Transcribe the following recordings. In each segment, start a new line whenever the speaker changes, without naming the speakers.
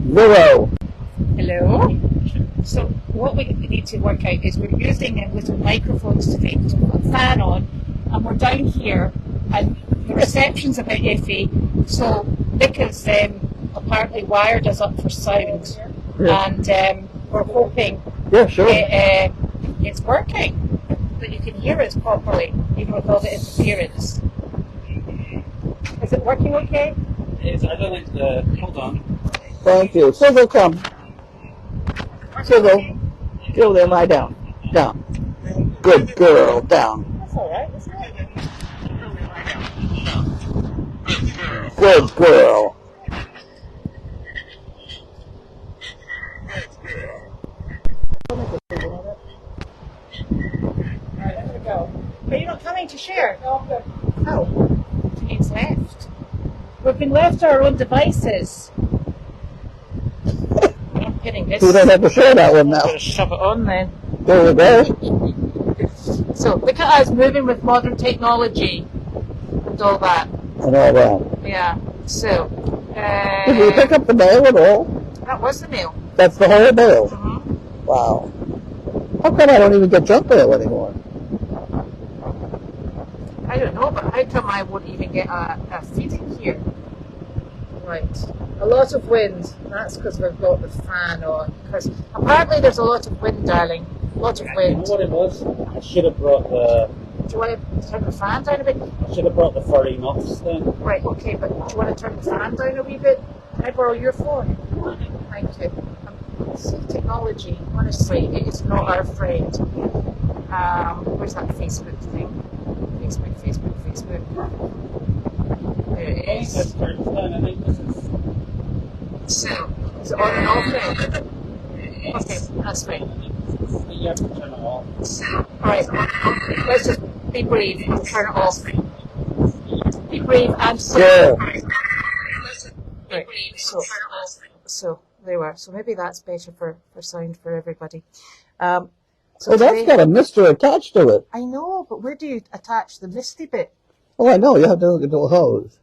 Zero.
Hello. So what we need to work out is we're using little microphones today because we've got a fan on and we're down here and the reception's a bit iffy. So Nick has apparently wired us up for sound and we're hoping it's working, that you can hear us properly even with all the interference. Is it working okay?
It is. I don't think hold on.
Thank you. Sizzle, come. Sizzle. Go there, lie down. Down. Good girl. Down.
That's all right, isn't it?
Good girl.
Alright, I'm gonna go. Are you not coming to share? No, I'm good. Oh, Janine's left. We've been left to our own devices. I'm getting this.
You don't have to share that one now.
I'm gonna shove it on then.
There you go.
So look at us moving with modern technology and all that.
And all that.
Yeah. So.
Did you pick up the mail at all?
That was the mail.
That's the whole mail.
Mm-hmm.
Wow. How come I don't even get junk mail anymore?
I don't know, but how come I won't even get a feeding here? Right. A lot of wind. That's because we've got the fan on. Because apparently there's a lot of wind, darling. A lot of wind.
You know what it was? I should have brought the.
Do you want to turn the fan down a bit?
I should have brought the furry muffs then.
Right, okay, but do you want to turn the fan down a wee bit? Can I borrow your phone? Thank you. See, technology, honestly, it is not our friend. Where's that Facebook thing? Facebook. There it is.
This turns down. I think this is.
So, is it on and off then? Okay, that's fine.
You have to turn it off.
Alright, let's just be brave and turn it off. Be brave and
Yeah.
Right, so there we are. So maybe that's better for sound for everybody. So
that's got a mister attached to it.
I know, but where do you attach the misty bit?
Oh, I know. You have to hook it to a hose.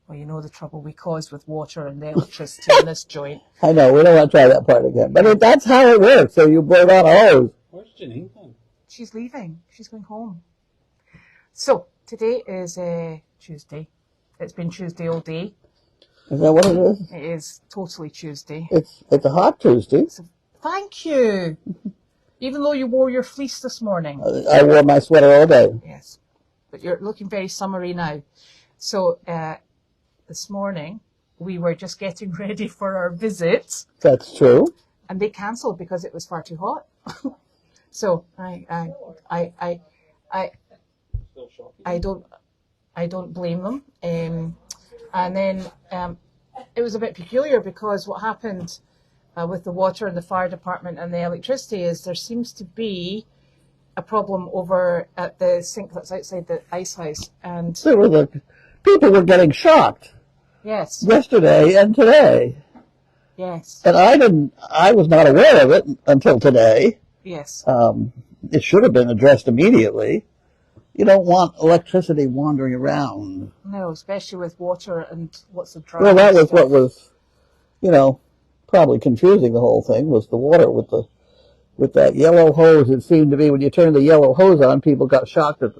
Well, you know the trouble we caused with water and the electricity in this joint.
I know. We don't want to try that part again. But that's how it works. So you blow down a hose.
Where's Janine going?
She's leaving. She's going home. So today is Tuesday. It's been Tuesday all day.
Is that what it is?
It is totally Tuesday.
It's a hot Tuesday.
Thank you. Even though you wore your fleece this morning.
I wore my sweater all day.
Yes. But you're looking very summery now. So this morning we were just getting ready for our visit.
That's true.
And they cancelled because it was far too hot. So I don't blame them. And then it was a bit peculiar because what happened with the water and the fire department and the electricity is there seems to be a problem over at the sink that's outside the ice house. And
people were getting shocked.
Yes.
Yesterday and today.
Yes.
And I was not aware of it until today.
Yes.
It should have been addressed immediately. You don't want electricity wandering around.
No, especially with water and lots of dry.
Well, that was what was, probably confusing the whole thing, was the water with that yellow hose. It seemed to be when you turned the yellow hose on, people got shocked at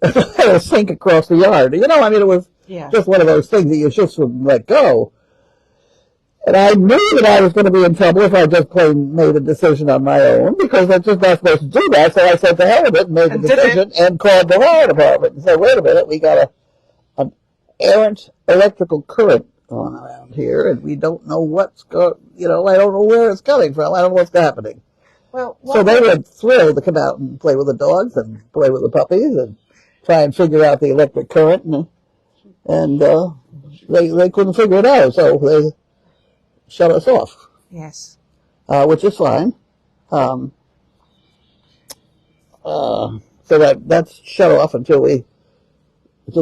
the sink across the yard. It was just one of those things that you just wouldn't let go. And I knew that I was going to be in trouble if I just plain made a decision on my own, because I'm just not supposed to do that. So I said to hell with it and made the decision and called the fire department and said, wait a minute, we got an errant electrical current going around here, and we don't know what's I don't know where it's coming from. I don't know what's happening.
Well,
so they were thrilled to come out and play with the dogs and play with the puppies and try and figure out the electric current, and they couldn't figure it out, so they shut us off.
Yes.
Which is fine. So that's shut off until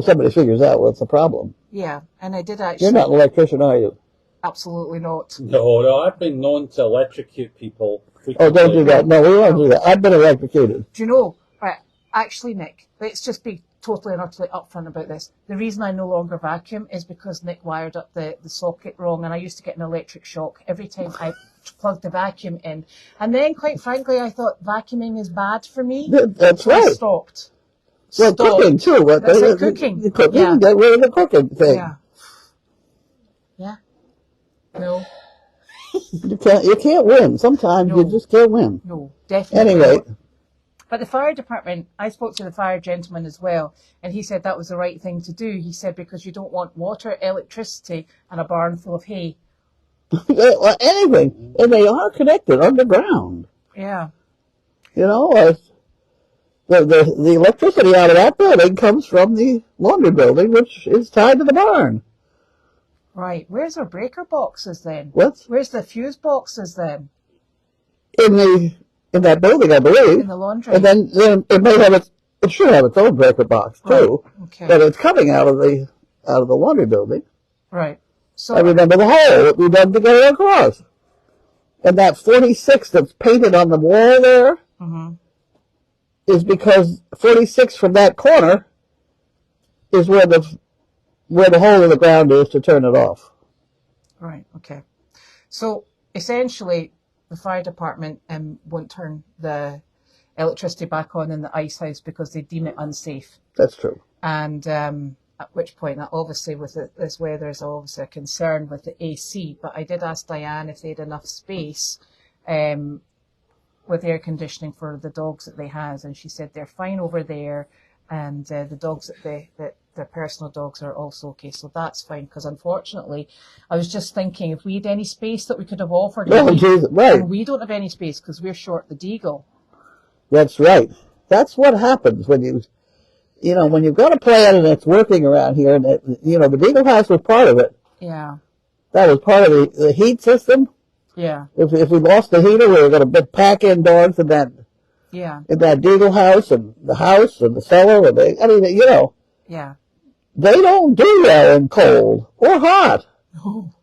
somebody figures out what's the problem.
Yeah, and I did actually.
You're not an electrician, are you?
Absolutely not.
No, I've been known to electrocute people frequently.
Oh, don't do that. No, we won't do that. I've been electrocuted.
Do you know? Right, actually, Nick, let's just be totally and utterly upfront about this. The reason I no longer vacuum is because Nick wired up the socket wrong, and I used to get an electric shock every time I plugged the vacuum in. And then, quite frankly, I thought vacuuming is bad for me.
That's
so
right.
I stopped.
Well, cooking too.
That's like cooking.
The cooking,
Yeah.
get rid of the cooking thing.
Yeah. Yeah. No.
You can't win. Sometimes you just can't win.
No, definitely.
Anyway.
But the fire department, I spoke to the fire gentleman as well, and he said that was the right thing to do. He said because you don't want water, electricity, and a barn full of hay.
Well, anything. And they are connected underground.
Yeah.
You know, the electricity out of that building comes from the laundry building, which is tied to the barn.
Right. Where's our breaker boxes then?
What?
Where's the fuse boxes then?
In that building, I believe.
In the laundry.
And then it may have it should have its own breaker box too.
Right. Okay.
But it's coming out of the laundry building.
Right. So
I remember the hole that we dug to get it across. And that 46 that's painted on the wall there is because 46 from that corner is where the hole in the ground is to turn it off.
Right. Okay. So essentially, the fire department won't turn the electricity back on in the ice house because they deem it unsafe.
That's true.
And at which point, obviously, with this weather, is obviously a concern with the AC. But I did ask Diane if they had enough space with air conditioning for the dogs that they has, and she said they're fine over there, and the dogs that their personal dogs are also okay. So that's fine. Because unfortunately, I was just thinking if we had any space that we could have offered,
right.
and we don't have any space because we're short the Deagle.
That's right. That's what happens when when you've got a plan and it's working around here, and the Deagle House was part of it.
Yeah.
That was part of the heat system.
Yeah.
If we lost the heater, we were going to pack in dogs in that Deagle House and the cellar, and
Yeah.
they don't do well in cold or hot.
No.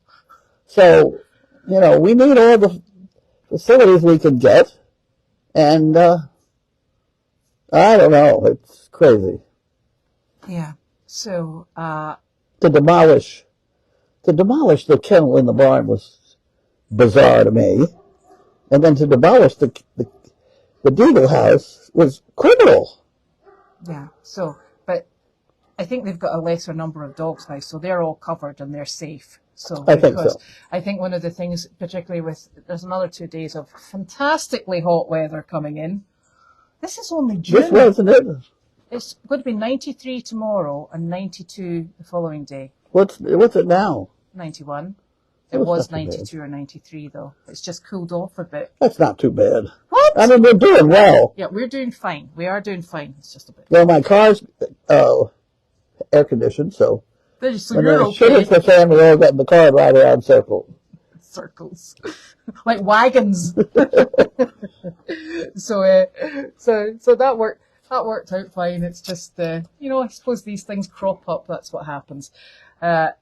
So, we need all the facilities we can get, and I don't know, it's crazy.
Yeah. So,
To demolish the kennel in the barn was bizarre to me, and then to demolish the Deagle House was criminal.
yeah. So, but I think they've got a lesser number of dogs now, so they're all covered and they're safe. So,
I think so.
I think one of the things, particularly there's another 2 days of fantastically hot weather coming in. This is only June.
This wasn't it.
It's going to be 93 tomorrow and 92 the following day.
What's it now?
91. It
That's
was
not too
92 or 93 though. It's just cooled off a bit.
That's not too bad.
What?
I mean, we're doing well.
Yeah, we're doing fine. We are doing fine. It's just a bit.
Well, my car's air conditioned, so
So
when
you're
the shit
okay.
hits the fan, we all get in the car and ride around circles.
Circles. Like wagons. So that worked out fine. It's just, I suppose these things crop up. That's what happens.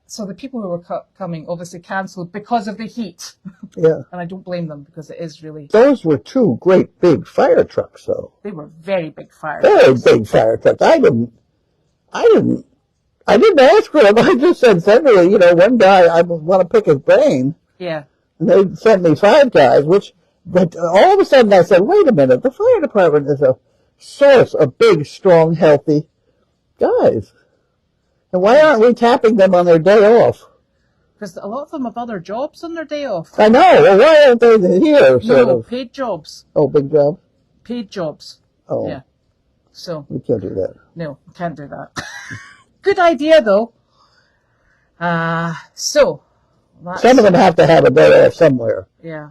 So the people who were coming obviously cancelled because of the heat.
Yeah.
And I don't blame them because it is really...
Those were two great big fire trucks, though.
They were very big fire
Very
trucks.
big fire trucks. I didn't ask for them. I just said, send me, one guy, I want to pick his brain.
Yeah.
And they sent me 5 guys, but all of a sudden I said, wait a minute, the fire department is a source of big, strong, healthy guys. And why aren't we tapping them on their day off?
Because a lot of them have other jobs on their day off.
I know. Well, why aren't they here?
No, paid jobs.
Oh, big job?
Paid jobs.
Oh.
Yeah. So.
We can't do that.
No, can't do that. Good idea, though. So.
Some of them have to have a day off somewhere.
Yeah.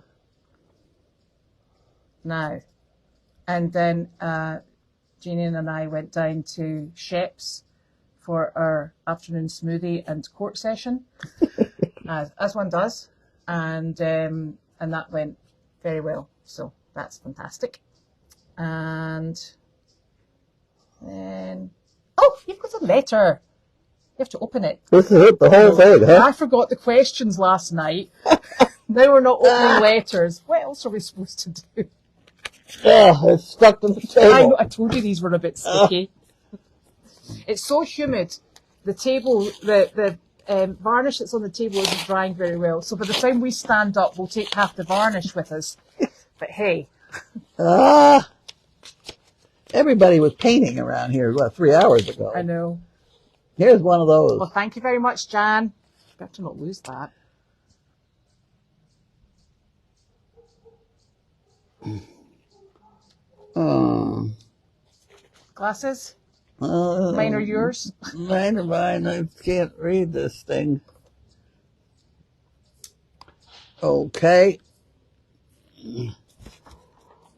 Now. And then Janine and I went down to Shep's for our afternoon smoothie and court session, as one does, and that went very well. So that's fantastic. And then, you've got a letter. You have to open it.
This is it, the whole thing, huh?
I forgot the questions last night. Now we're not opening letters. What else are we supposed to do?
Oh, it's stuck to the table.
I told you these were a bit sticky. It's so humid. The table, the varnish that's on the table isn't drying very well. So by the time we stand up, we'll take half the varnish with us. But hey.
Everybody was painting around here, 3 hours ago.
I know.
Here's one of those.
Well, thank you very much, Jan. Better not lose that. Glasses? Mine are yours?
Mine are mine. I can't read this thing. Okay.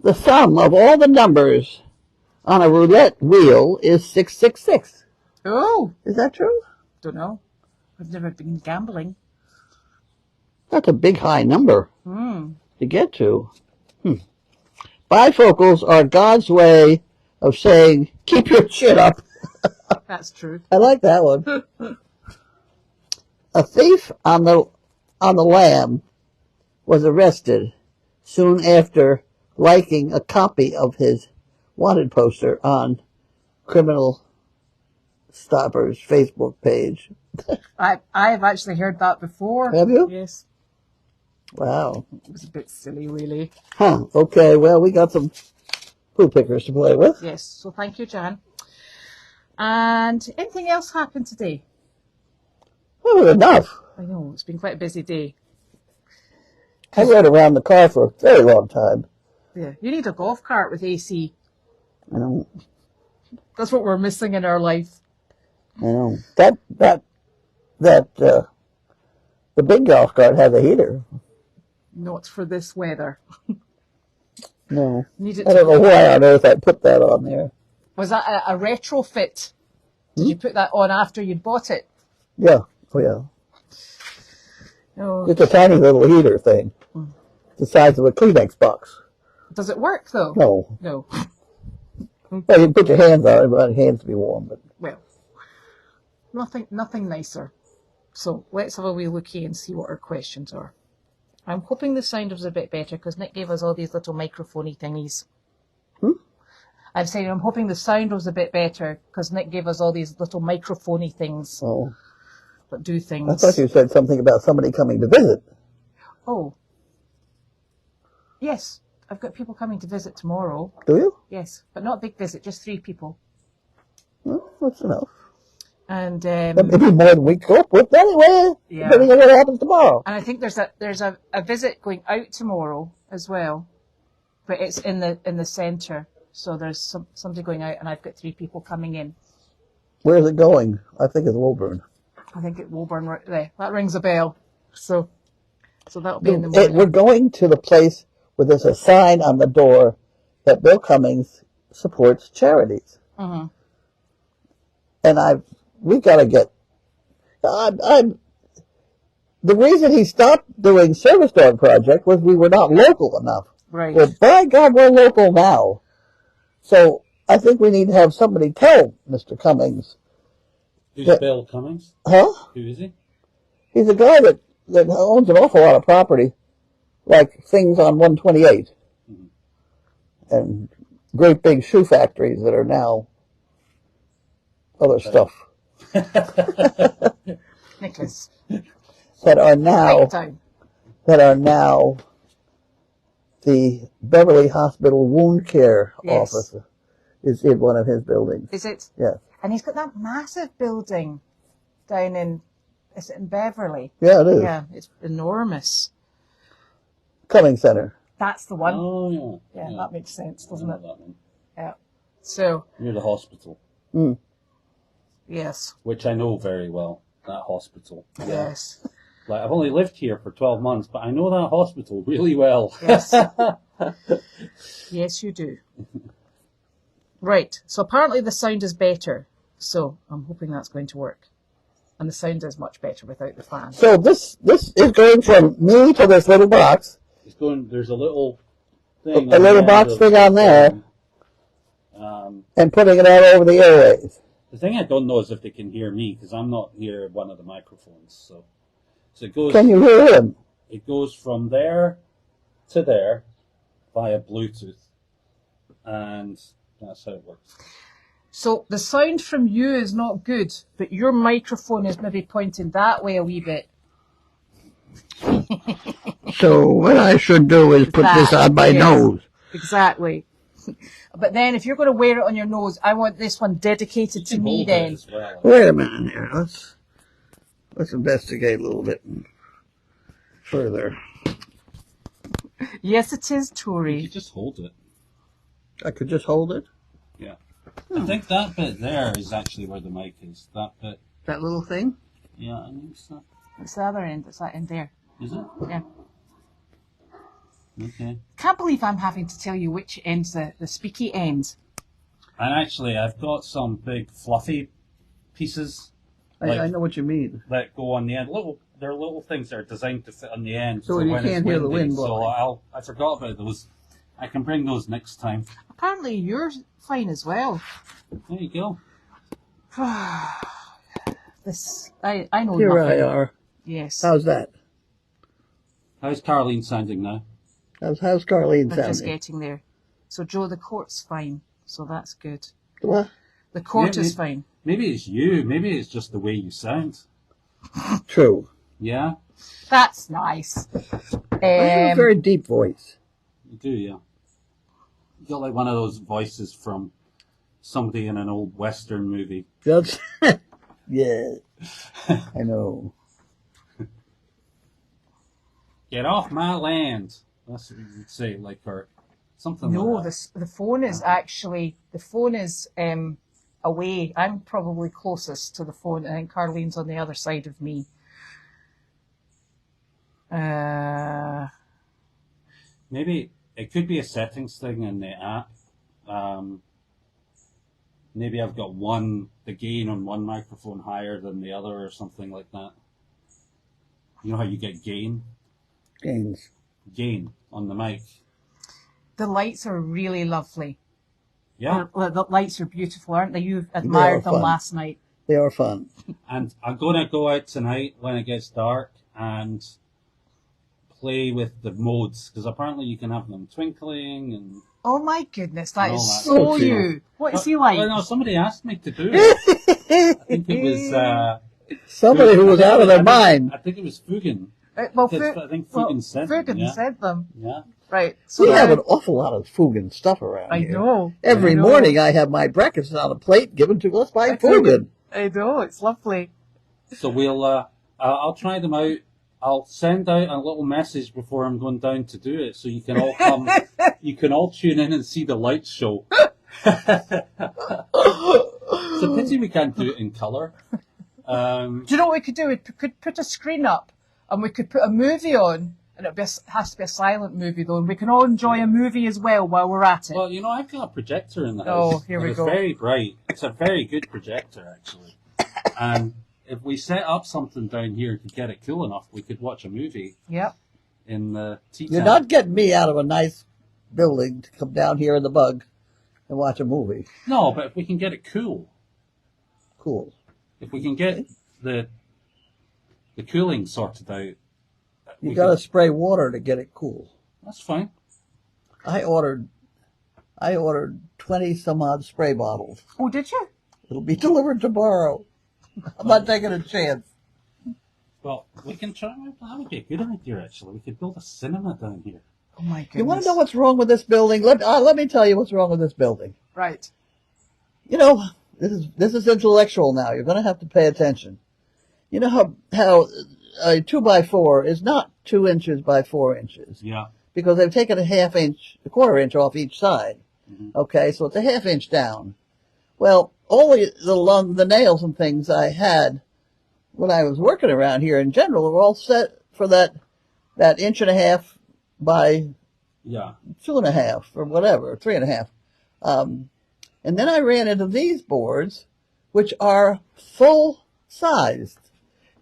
The sum of all the numbers on a roulette wheel is 666.
Oh!
Is that true?
Don't know. I've never been gambling.
That's a big high number to get to. Bifocals are God's way of saying, keep your shit up.
That's true.
I like that one. A thief on the lam was arrested soon after liking a copy of his wanted poster on Criminal Stoppers Facebook page.
I have actually heard that before.
Have you?
Yes.
Wow.
It was a bit silly, really.
Huh. Okay, well, we got some poo pickers to play with.
Yes, so thank you, Jan. And anything else happened today?
That was enough.
I know, it's been quite a busy day.
I rode around the car for a very long time.
Yeah, you need a golf cart with AC.
I know.
That's what we're missing in our life.
I know. The big golf cart has a heater.
Not for this weather.
No.
Need it
I don't know why on earth I put that on there.
Was that a retrofit? Did you put that on after you'd bought it?
Yeah. Oh, yeah.
Oh.
It's a tiny little heater thing. The size of a Kleenex box.
Does it work, though?
No.
No.
Well, you can put your hands on it, but your hands to be warm. But
Well, nothing nicer. So let's have a wee look here and see what our questions are. I'm hoping the sound was a bit better because Nick gave us all these little microphony thingies. I'm saying I'm hoping the sound was a bit better because Nick gave us all these little microphony things that do things.
I thought you said something about somebody coming to visit.
Oh. Yes, I've got people coming to visit tomorrow.
Do you?
Yes, but not a big visit, just 3 people.
Well, that's enough.
And
That may be more than we cope with anyway.
Yeah.
Depending on what happens tomorrow.
And I think there's a visit going out tomorrow as well, but it's in the centre. So there's somebody going out, and I've got 3 people coming in.
Where's it going? I think it's Woburn.
I think it Woburn right there. That rings a bell. So that'll be in the morning.
We're going to the place where there's a sign on the door that Bill Cummings supports charities.
Mm-hmm.
And we've got to get. The reason he stopped doing Service Dog Project was we were not local enough.
Right.
Well, by God, we're local now. So I think we need to have somebody tell Mr. Cummings.
Who's Bill Cummings?
Huh?
Who is he?
He's a guy that owns an awful lot of property, like things on 128, and great big shoe factories that are now other stuff.
Nicholas.
that are now the Beverly Hospital Wound Care office is in one of his buildings.
Is it?
Yes.
And he's got that massive building down is it in Beverly?
Yeah, it is.
Yeah, it's enormous.
Cummings Center.
That's the one.
Oh, yeah.
Yeah, that makes sense, doesn't it?
That one.
Yeah. So.
Near the hospital.
Mm.
Yes.
Which I know very well, that hospital. Yeah.
Yes.
Like, I've only lived here for 12 months, but I know that hospital really well.
Yes. Yes, you do. Right. So apparently the sound is better. So I'm hoping that's going to work. And the sound is much better without the fan.
So this is going from me to this little box.
It's going. There's a little thing.
A little box thing on there. And putting it out over the airwaves.
The thing I don't know is if they can hear me, because I'm not near one of the microphones. So it goes.
Can you hear him?
It goes from there to there via Bluetooth, and that's how it works.
So the sound from you is not good, but your microphone is maybe pointing that way a wee bit.
So what I should do is put this on my nose.
Exactly. But then if you're going to wear it on your nose, I want this one dedicated to me then.
Well.
Wait a minute here. Let's investigate a little bit further.
Yes, it is,
You
Tori.
could just hold it.
I could just hold it.
Yeah. I think that bit there is actually where the mic is. That bit.
That little thing.
Yeah, I think so.
It's the other end. It's that end there.
Is it?
Yeah.
Okay.
Can't believe I'm having to tell you which end's the speaky end.
And actually, I've got some big fluffy pieces
I know what you mean.
that go on the end. They're little things that are designed to fit on the end.
So you
when
can't
it's
hear the
windy,
wind blowing.
So I forgot about those. I can bring those next time.
Apparently you're fine as well.
There you go.
I know
Here
nothing.
I are.
Yes.
How's that?
How's Carlene sounding now?
How's Carlene
I'm just
sounding?
getting there. So Joe, the court's fine. So that's good.
What?
The court
Yeah,
is fine.
Maybe it's you. Maybe it's just the way you sound.
True.
Yeah?
That's nice.
I have a very deep voice.
You do, yeah. You got like one of those voices from somebody in an old Western movie.
That's yeah. I know.
Get off my land. That's what you'd say, like, or something
No,
like that.
the phone is actually away. I'm probably closest to the phone. I think Carlene's on the other side of me.
Maybe it could be a settings thing in the app. Maybe I've got the gain on one microphone higher than the other or something like that. You know how you get gain on the mic.
The lights are really lovely.
Yeah.
The lights are beautiful, aren't they? You admired them
fun.
last night.
They are fun.
And I'm going to go out tonight when it gets dark and play with the modes, because apparently you can have them twinkling and...
Oh my goodness, that
And
is
all that.
so
Oh,
you. What is he like?
Well, no, somebody asked me to do it. I think it was...
Somebody who was out of their mind.
I think it was Fugan.
Well,
I think Fugan said them.
Fugan
Yeah.
said them.
Yeah.
Right. So
We
now-
have an awful lot of Fugan stuff around
I
here.
know.
Every
I know.
morning I have my breakfast on a plate given to us by Fugan.
I know, it's lovely.
So I'll try them out. I'll send out a little message before I'm going down to do it, so you can all come. You can all tune in and see the light show. It's a pity we can't do it in colour.
Do you know what we could do? We could put a screen up and we could put a movie on, and has to be a silent movie though, and we can all enjoy a movie as well while we're at it.
Well, you know, I've got a projector in the
Oh,
house.
here
and
we
it's
go.
very bright. It's a very good projector, actually. And if we set up something down here to get it cool enough, we could watch a movie
Yep.
in the tea
You're
time.
not getting me out of a nice building to come down here in the bug and watch a movie.
No, but if we can get it cool,
Cool.
if we can get the cooling sorted out,
You got to spray water to get it cool.
that's fine.
I ordered 20 some odd spray bottles.
Oh, did you?
It'll be delivered tomorrow. I'm not taking a chance.
Well, we can try. That would be a good idea, actually. We could build a cinema down here.
Oh my goodness.
You want to know what's wrong with this building? Let me tell you what's wrong with this building.
Right.
You know, this is intellectual now. You're going to have to pay attention. You know how a 2x4 is not 2 inches by 4 inches,
Yeah.
because they've taken a quarter inch off each side.
Mhm.
Okay, so it's a half inch down. Well, all the nails and things I had when I was working around here in general were all set for that inch and a half by
Yeah.
2.5 or whatever, 3.5. And then I ran into these boards, which are full sized.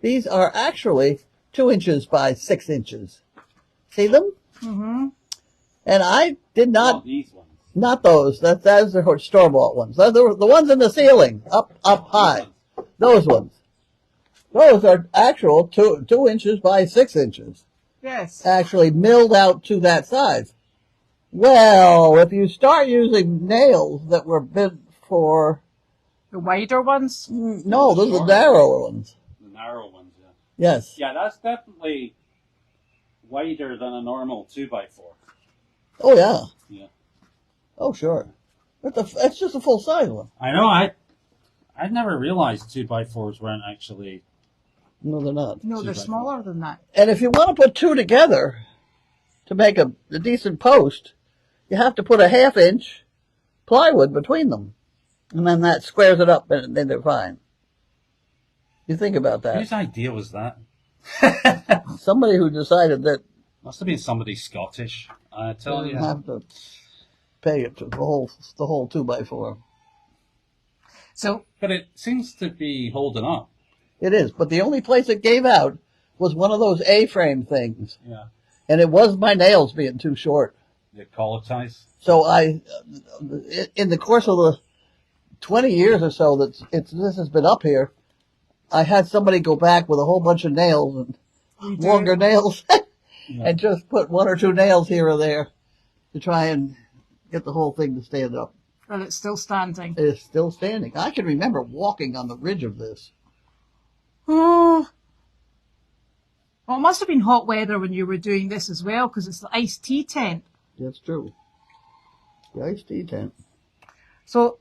These are actually 2 inches by 6 inches. See them?
Mm-hmm.
And I did not,
These ones.
not those. Those are store-bought ones. Those are the ones in the ceiling, up high. Those ones. Those are actual 2 inches by 6 inches.
Yes.
Actually milled out to that size. Well, if you start using nails that were meant for
The wider ones?
No, those are narrower ones.
The narrow ones, yeah.
Yes.
Yeah, that's definitely wider than a normal 2x4.
Oh, yeah.
Yeah.
Oh, sure. That's just a full-size one.
I know, I'd never realized 2x4s weren't actually...
No, they're not.
No, they're
2x4.
smaller than that.
And if you want to put two together to make a decent post, you have to put a 1/2 inch plywood between them. And then that squares it up, and then they're fine. You think about that.
Whose idea was that?
Somebody who decided that
Must have been somebody Scottish. I tell
you
you.
have to pay it to the whole 2x4.
So,
But it seems to be holding up.
It is, but the only place it gave out was one of those A-frame things,
Yeah.
and it was my nails being too short.
They colletized.
So in the course of the 20 years or so that this has been up here, I had somebody go back with a whole bunch of nails and longer nails and just put 1 or 2 nails here or there to try and get the whole thing to stand up.
and it's still standing.
It is still standing. I can remember walking on the ridge of this.
Oh. Well, it must have been hot weather when you were doing this as well, because it's the iced tea tent.
That's true. The iced tea tent.
So,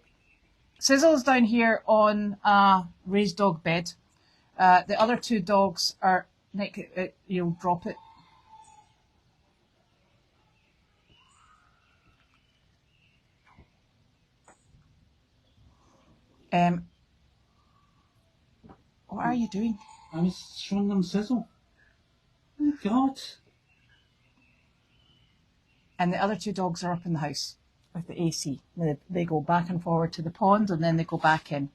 Sizzle's down here on a raised dog bed. The other 2 dogs are... Nick, you'll drop it. What are you doing?
I was showing them Sizzle. Oh, God.
And the other 2 dogs are up in the house with the AC. They go back and forward to the pond, and then they go back in.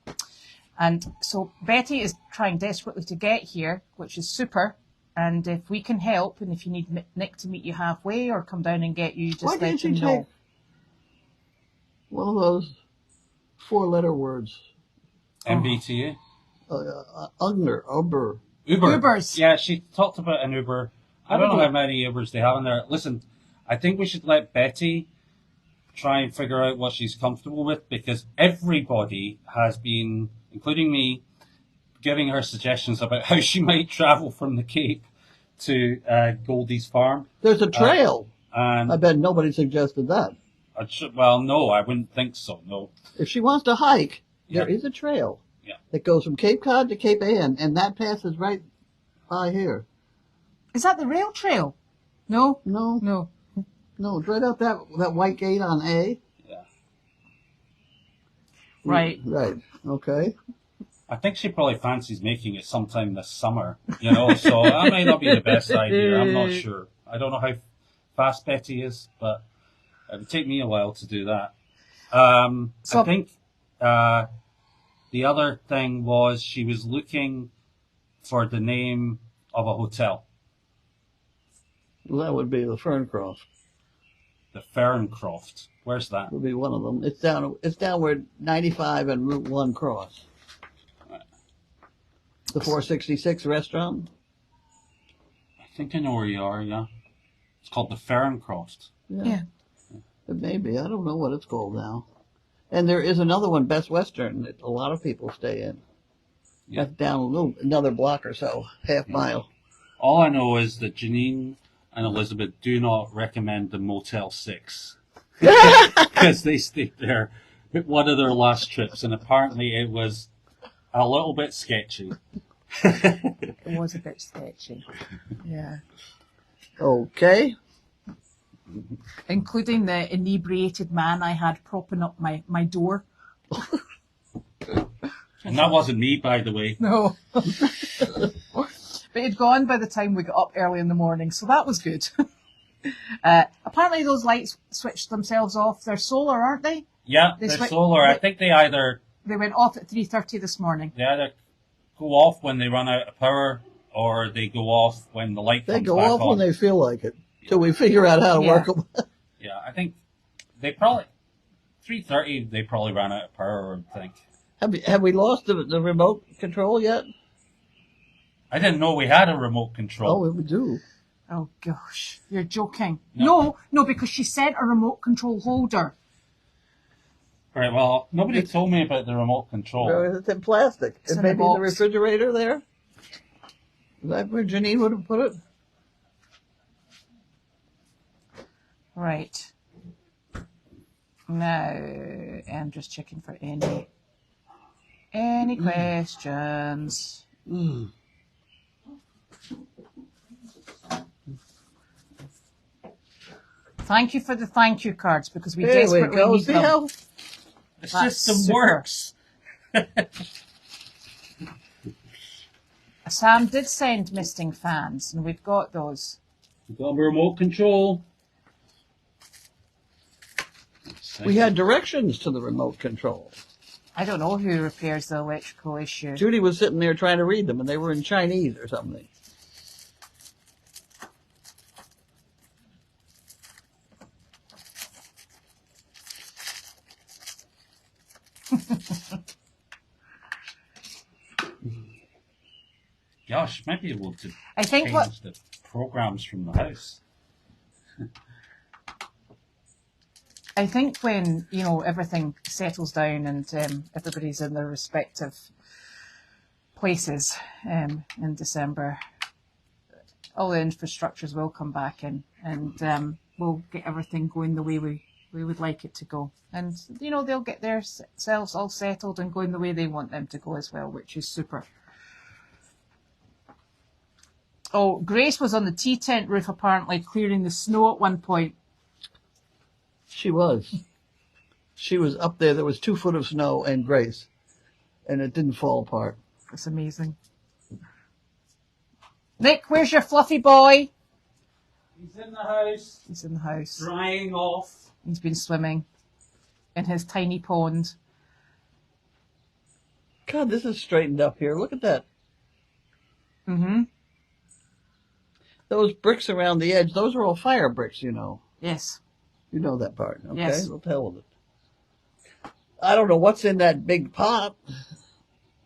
And so Betty is trying desperately to get here, which is super. And if we can help, and if you need Nick to meet you halfway or come down and get you, just
Why
let
didn't
him
you
know.
take one of those 4-letter words?
MBTA.
Uber.
Uber.
Ubers.
Yeah, she talked about an Uber. I don't know how many Ubers they have in there. Listen, I think we should let Betty try and figure out what she's comfortable with, because everybody has been, including me, giving her suggestions about how she might travel from the Cape to Goldy's farm.
There's a trail.
And
I bet nobody suggested that.
well, no, I wouldn't think so, no.
If she wants to hike, there
Yeah.
is a trail
Yeah.
that goes from Cape Cod to Cape Ann, and that passes right by here.
Is that the rail trail? No?
No,
No.
no, it's right out that white gate on A.
Yeah.
Right.
Right, okay.
I think she probably fancies making it sometime this summer, so that might not be the best idea. I'm not sure. I don't know how fast Betty is, but it would take me a while to do that.
So-
I think the other thing was she was looking for the name of a hotel,
Well, that would be the Ferncroft.
the Ferncroft. Where's that?
Would be one of them. It's down where 95 and Route 1 cross. The 466 restaurant.
I think I know where you are, yeah. It's called the Ferncroft.
Yeah.
It may be. I don't know what it's called now. And there is another one, Best Western, that a lot of people stay in.
Yeah.
That's down another block or so, half mile.
All I know is that Janine and Elizabeth do not recommend the Motel 6. Because they stayed there at one of their last trips, and apparently it was a little bit sketchy.
It was a bit sketchy. Yeah.
Okay.
Including the inebriated man I had propping up my door.
And that wasn't me, by the way.
No. But he'd gone by the time we got up early in the morning, so that was good. Apparently those lights switched themselves off. They're solar, aren't they?
Yeah,
They
they're
swi-
solar. I think they either
They went off at 3:30 this morning.
go off when they run out of power, or they go off when the light
They
comes
go
back
off
on.
when they feel like it. Till we figure out how to
Yeah.
work them.
Yeah, I think they probably 3:30. They probably ran out of power. I think.
Have we lost the remote control yet?
I didn't know we had a remote control.
Oh, we do.
Oh gosh, you're joking.
No.
No, because she sent a remote control holder.
Right, well, nobody told me about the remote control.
It's in plastic.
It's
It
in
may
the
be the
box.
refrigerator there. Is that where Janine would have put it?
Right. Now, I'm just checking for any questions. Thank you for the thank you cards because we
There we
desperately
go.
need
See
them.
how
The
That's
system
super.
works.
Sam did send misting fans, and we've got those.
We've got a remote control.
we had directions to the remote control.
I don't know who repairs the electrical issue.
Judy was sitting there trying to read them, and they were in Chinese or something.
Gosh, might be able to
I think
change
what
the programs from the house.
I think when everything settles down and everybody's in their respective places in December, all the infrastructures will come back in, and we'll get everything going the way we would like it to go. And they'll get themselves all settled and going the way they want them to go as well, which is super. Oh, Grace was on the tea tent roof apparently clearing the snow at one point.
She was. She was up there. There was 2 foot of snow and Grace, and it didn't fall apart.
It's amazing. Nick, where's your fluffy boy?
He's in the house.
He's in the house.
Drying off.
He's been swimming in his tiny pond.
God, this is straightened up here. Look at that.
Mm-hmm.
Those bricks around the edge, those are all fire bricks,
Yes.
You know that part, okay?
Yes.
We'll tell with it. I don't know what's in that big pot.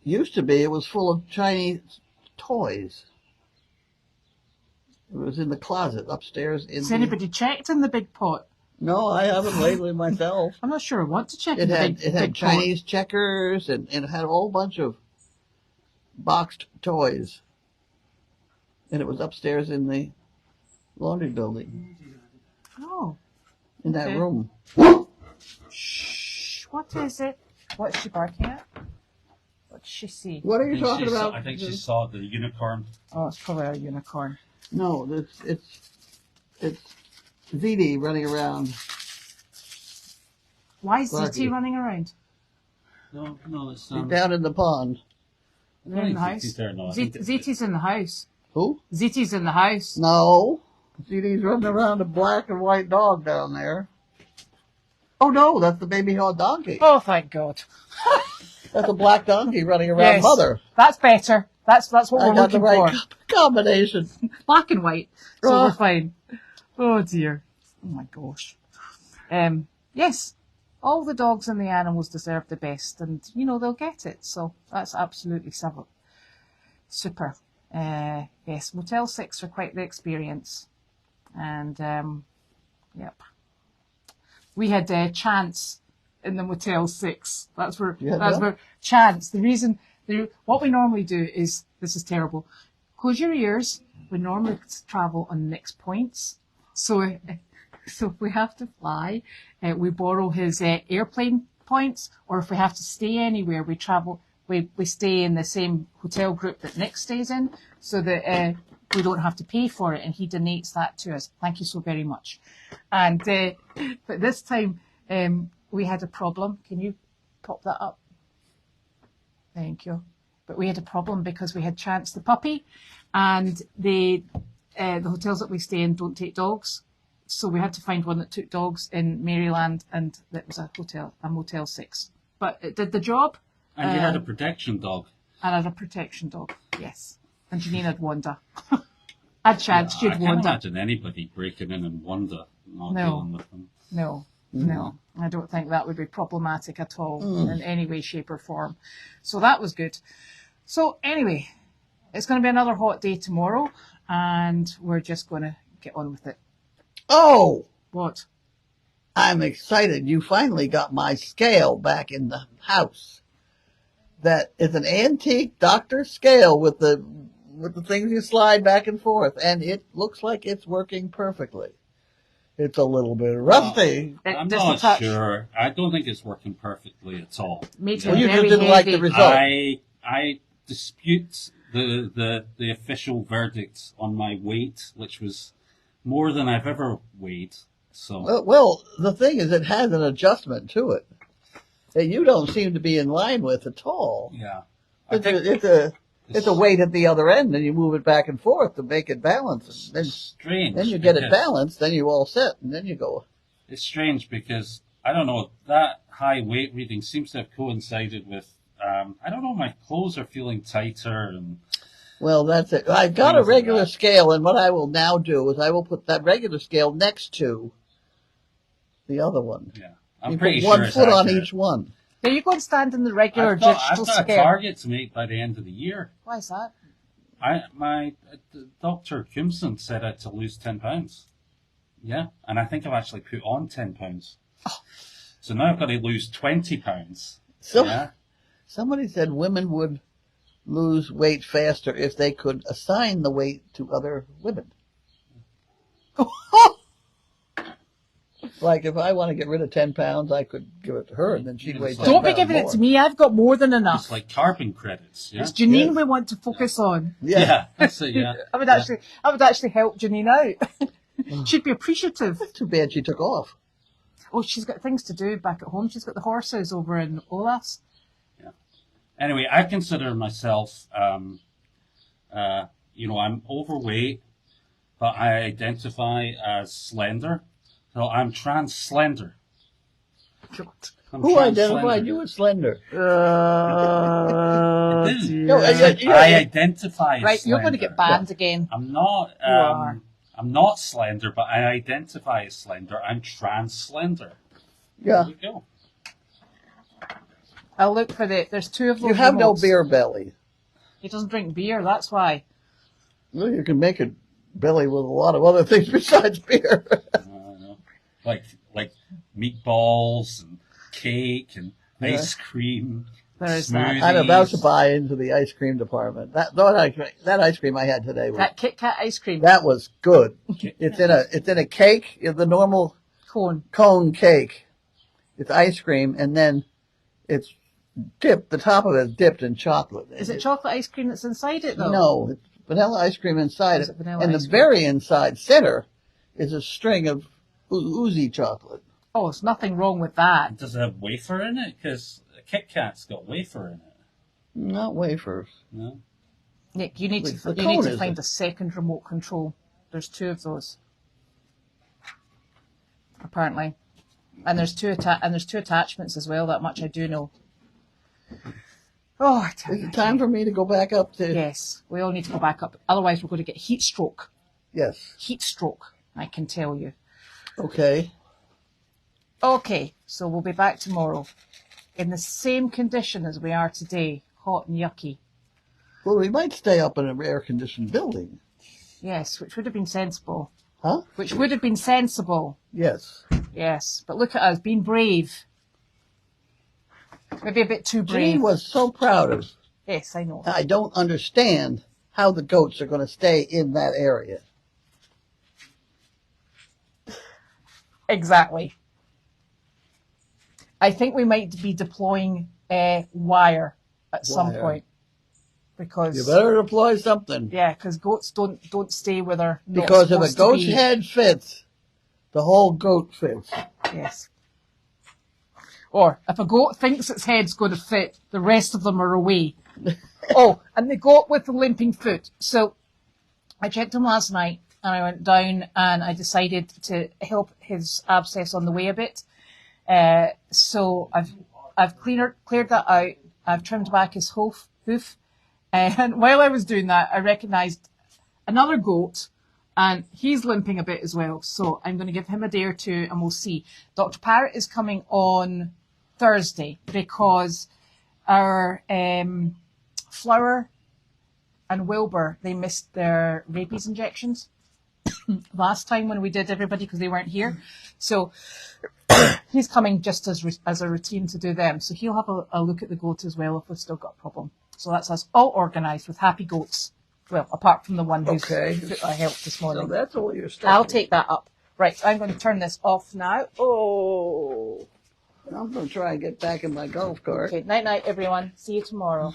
Used to be, it was full of Chinese toys. It was in the closet upstairs.
Has anybody checked in the big pot?
No, I haven't lately myself.
I'm not sure I want to check
It
in the
had
big
Chinese checkers and it had a whole bunch of boxed toys. And it was upstairs in the laundry building,
pot. Oh.
in that
Okay.
room.
Shh. What is it? What's she barking at? What does she see?
What are you talking about?
I think she saw the unicorn.
Oh, it's probably a unicorn.
No, it's ZD running around.
Why is
Barky.
ZT running around?
No, it's
He's down in the pond.
They're in the house.
ZT's there, no, I think
ZT's in the house.
Who?
ZT's in the house.
No. ZD's running around a black and white dog down there. Oh no, that's the baby hot donkey.
Oh, thank God.
That's a black donkey running around
Yes.
mother.
That's better. That's what
I
we're
got the
looking
right
for.
combination.
Black and white. So
Oh.
we're fine. Oh dear. Oh my gosh. Yes. All the dogs and the animals deserve the best, and they'll get it. So that's absolutely super. Yes, Motel 6 are quite the experience, and yep. We had Chance in the Motel 6. That's where Chance. The reason what we normally do is, this is terrible. Close your ears. We normally travel on Nick's points, so if we have to fly, we borrow his airplane points, or if we have to stay anywhere, we travel. We stay in the same hotel group that Nick stays in, so that we don't have to pay for it, and he donates that to us. Thank you so very much. And but this time we had a problem. Can you pop that up? Thank you. But we had a problem because we had Chance the puppy, and the hotels that we stay in don't take dogs. So we had to find one that took dogs in Maryland, and that was a Motel 6. But it did the job.
And you had a protection dog.
And I had a protection dog, yes. And Janine had Wanda. I'd Chance, she'd
I can't
Wanda.
imagine anybody breaking in and Wanda not
No.
dealing with them.
No. I don't think that would be problematic at all in any way, shape or form. So that was good. So anyway, it's going to be another hot day tomorrow, and we're just going to get on with it.
Oh,
What?
I'm excited. You finally got my scale back in the house. That is an antique doctor scale with the things you slide back and forth, and it looks like it's working perfectly. It's a little bit rusty.
I'm
Just
not
a touch.
sure. I don't think it's working perfectly at all.
Makes
Well,
it
you
very
just didn't like the
heavy.
result.
I dispute the official verdict on my weight, which was more than I've ever weighed. So
Well, the thing is, it has an adjustment to it that you don't seem to be in line with at all.
yeah,
It's a weight at the other end, and you move it back and forth to make it balance. And
strange.
then you get it
because-
balanced, then you all set, and then you go.
It's strange because I don't know, that high weight reading seems to have coincided with I don't know, my clothes are feeling tighter and
Well, that's it. I've got a
Things like
regular
that.
scale, and what I will now do is I will put that regular scale next to the other one.
yeah. I'm
You
pretty
put
sure
one
it's
foot on
accurate.
each one.
There you go and stand in the regular
I've got
digital
a
scale.
target to make by the end of the year.
Why is that?
Dr. Kimson said I had to lose 10 pounds. Yeah, and I think I've actually put on 10 pounds. So now I've got to lose 20 pounds.
So
Yeah.
somebody said women would lose weight faster if they could assign the weight to other women. Like if I want to get rid of 10 pounds, I could give it to her, and then she'd weigh 10
Don't be
pounds
giving it
more.
to me. I've got more than enough.
It's like carbon credits. Yeah.
It's Janine
Yes.
we want to focus on.
Yeah.
That's it. Yeah.
I would actually help Janine out. She'd be appreciative.
Too bad she took off.
Oh, she's got things to do back at home. She's got the horses over in Olas.
Anyway, I consider myself, I'm overweight, but I identify as slender. So I'm trans slender.
Who identified you as slender?
Oh,
I didn't.
No,
I said
yeah.
I identify as
right,
slender.
you're going to get banned again.
I'm not.
You are.
I'm not slender, but I identify as slender. I'm trans slender.
Yeah.
There you go.
I'll look for there's two of those.
You have no
remotes.
beer belly.
He doesn't drink beer, that's why.
Well, you can make a belly with a lot of other things besides beer.
Like meatballs and cake and ice cream.
There is that.
smoothies.
I'm about to buy into the ice cream department. That ice cream I had today was
That Kit Kat ice cream
that was good. It's in a cake, the normal
cone.
cone cake. It's ice cream, and then it's dipped. The top of it is dipped in chocolate.
Is it chocolate ice cream that's inside it, though?
No, it's vanilla ice cream inside
Is
it,
it vanilla
and
ice
the
cream?
very inside center is a string of oozy chocolate.
Oh, there's nothing wrong with that.
Does it have wafer in it? Because a Kit Kat's got wafer in it.
Not wafers.
No?
Nick, you need
The
to
cone is
find
it?
a second remote control. There's two of those, apparently, and there's two attachments as well. That much I do know. Oh, I tell
Is
you.
it time for me to go back up to?
Yes, we all need to go back up. Otherwise, we're going to get heat stroke.
Yes.
Heat stroke, I can tell you.
Okay.
Okay, so we'll be back tomorrow in the same condition as we are today, hot and yucky.
Well, we might stay up in an air-conditioned building.
Yes, which would have been sensible.
Huh?
Which would have been sensible.
Yes.
Yes, but look at us, being brave. Maybe a bit too brave.
Jean was so proud of.
Yes, I know.
I don't understand how the goats are going to stay in that area.
Exactly. I think we might be deploying a wire at some
Wire.
point. Because
You better deploy something.
yeah, because goats don't stay where they're not
Because if a
supposed to
goat's
be.
head fits, the whole goat fits.
Yes. Or if a goat thinks its head's going to fit, the rest of them are away. Oh, and the goat with the limping foot. So I checked him last night and I went down and I decided to help his abscess on the way a bit. So I've cleared that out. I've trimmed back his hoof. And while I was doing that, I recognised another goat, and he's limping a bit as well. So I'm going to give him a day or two, and we'll see. Dr. Parrott is coming on Thursday because our Flower and Wilbur, they missed their rabies injections. last time when we did everybody because they weren't here. So he's coming just as a routine to do them. So he'll have a look at the goat as well if we've still got a problem. So that's us all organised with happy goats. Well, apart from the one who's I helped this morning.
So that's all your stuff.
I'll take that up. Right, I'm going to turn this off now. Oh.
I'm going to try and get back in my golf cart.
Okay, night-night, everyone. See you tomorrow.